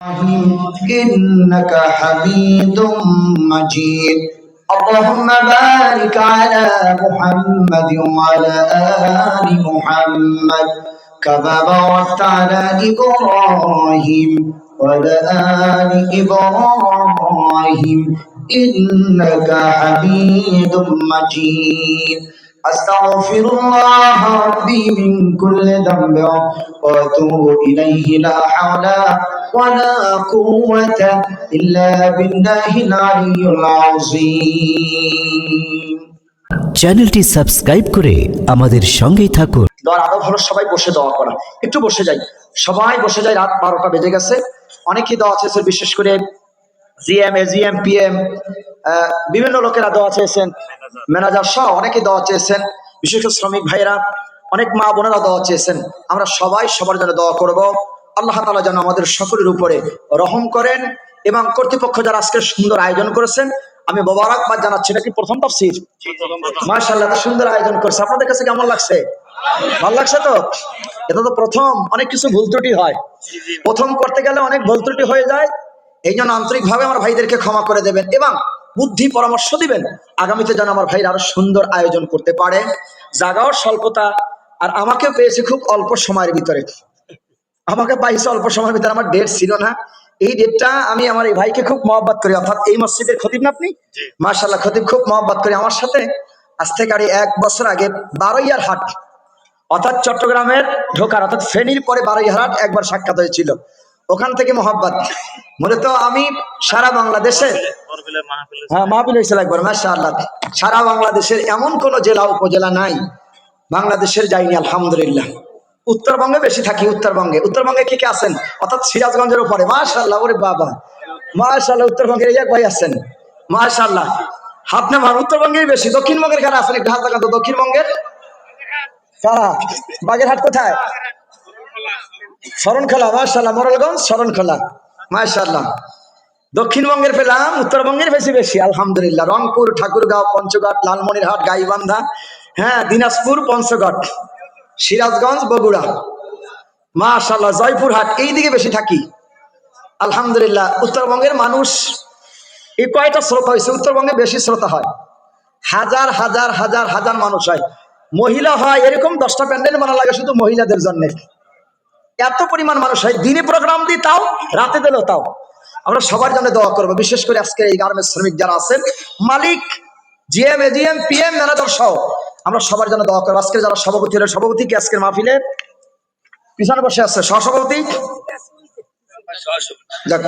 إنك حميد مجيد. اللهم بارك على محمد وعلى آل محمد كما باركت على إبراهيم وعلى آل إبراهيم إنك حميد مجيد. أستغفر الله ربي من كل ذنب وأتوب إليه لا حول ولا قوة إلا بالله العلي العظيم. চ্যানেলটি সাবস্ক্রাইব করে আমাদের সঙ্গেই থাকুন। দোয়ার আদব হলো সবাই বসে দোয়া করা। একটু বসে যাই, সবাই বসে যাই। রাত 12টা বেজে গেছে। অনেকেই দোয়া চেয়েছেন, বিশেষ করে জিএম এজিএম পিএম বিভিন্ন লোকেরা দোয়া চেয়েছেন, ম্যানেজার সহ অনেকে দোয়া চেয়েছেন, বিশেষ করে শ্রমিক ভাইয়েরা, অনেক মা বোনেরা দোয়া চেয়েছেন। আমরা সবাই সবার জন্য দোয়া করব। আল্লাহ তাআলা যেন আমাদের সকলের উপরে রহম করেন এবং কর্তৃপক্ষ যারা আজকে সুন্দর আয়োজন করেছেন, আমি মোবারকবাদ জানাচ্ছি। নাকি প্রথম তাফসীর? মাশাআল্লাহ, সুন্দর আয়োজন করছে। আপনাদের কাছে কেমন লাগছে? ভালো লাগছে তো? এটা তো প্রথম, অনেক কিছু ভুল ত্রুটি হয়। প্রথম করতে গেলে অনেক ভুল ত্রুটি হয়ে যায়। এই জন্য আন্তরিকভাবে আমার ভাইদেরকে ক্ষমা করে দেবেন এবং বুদ্ধি পরামর্শ দিবেন আগামীতে যেন আমার ভাইরা আরো সুন্দর আয়োজন করতে পারে। জায়গাও স্বল্পতা, আর আমাকে পেয়েছে খুব অল্প সময়ের ভিতরে। আমাকে পাইছে অল্প সময়ের ভিতরে, আমার ডেট ছিল না। এই ডেটটা আমি আমার এই ভাইকে খুব মহব্বত করি, অর্থাৎ এই মসজিদের খতিব না আপনি? মাশাআল্লাহ, খতিব খুব মহব্বত করি আমার সাথে। আজ থেকে 1 বছর আগে বারোইয়ার হাট, অর্থাৎ চট্টগ্রামের ঢোকার, অর্থাৎ ফেনীর পরে বারোইয়ার হাট একবার সাক্ষাৎ হয়েছিল। ওখান থেকে মহব্বত। মূলত আমি সারা বাংলাদেশে, হ্যাঁ মাহফিল হয়েছিল একবার, মাশাআল্লাহ, সারা বাংলাদেশের এমন কোন জেলা উপজেলা নাই বাংলাদেশের যাইনি আলহামদুলিল্লাহ। উত্তরবঙ্গে বেশি থাকি। উত্তরবঙ্গে কে কে আছেন? অর্থাৎ সিরাজগঞ্জের উপরে। মাশাআল্লাহ, ওরে বাবা, মাশাআল্লাহ, উত্তরবঙ্গের এক ভাই আছেন, মাশাআল্লাহ। আপনি আমার উত্তরবঙ্গের বেশি। দক্ষিণবঙ্গের কারা আছেন? একটু হাত লাগান তো। দক্ষিণবঙ্গের কারা? বাগেরহাট কোথায়? শরণখোলা, মাশাআল্লাহ, মোরেলগঞ্জ, শরণখোলা, মাশাআল্লাহ। দক্ষিণবঙ্গের পেলাম, উত্তরবঙ্গের বেশি আলহামদুলিল্লাহ। রংপুর, ঠাকুরগাঁও, পঞ্চগড়, লালমনিরহাট, গাইবান্ধা, হ্যাঁ, দিনাজপুর, পঞ্চগড়, সিরাজগঞ্জ, বগুড়া, মাশাআল্লাহ, জয়পুরহাট, এই দিকে বেশি থাকি আলহামদুলিল্লাহ। উত্তরবঙ্গের মানুষ এই কয়টা শ্রোতা হয়েছে? উত্তরবঙ্গে বেশি শ্রোতা হয়, হাজার হাজার হাজার হাজার মানুষ হয়। মহিলা হয় এরকম 10টা প্যান্ডেল বানা লাগে শুধু মহিলাদের জন্য। এত পরিমাণ মানুষ হয়। দিনে প্রোগ্রাম দিই তাও, রাতে দিলেও তাও। আমরা সবার জন্য দোয়া করবো, বিশেষ করে আজকে এই গার্মেন্টস শ্রমিক যারা আছেন, মালিক, জিএম এজিএম পিএম ম্যানেজার সহ আমরা সবার জন্য দোয়া করবো। আজকে যারা সভাপতি হলেন, সভাপতি কি আজকের মাহফিলের পিছনে বসে আছে? সহসভাপতি,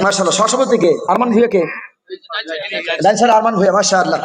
মাশাআল্লাহ, সহসভাপতি কে? আরমান ভুঁইয়া কে? আরমান ভুঁইয়া, মাশাআল্লাহ।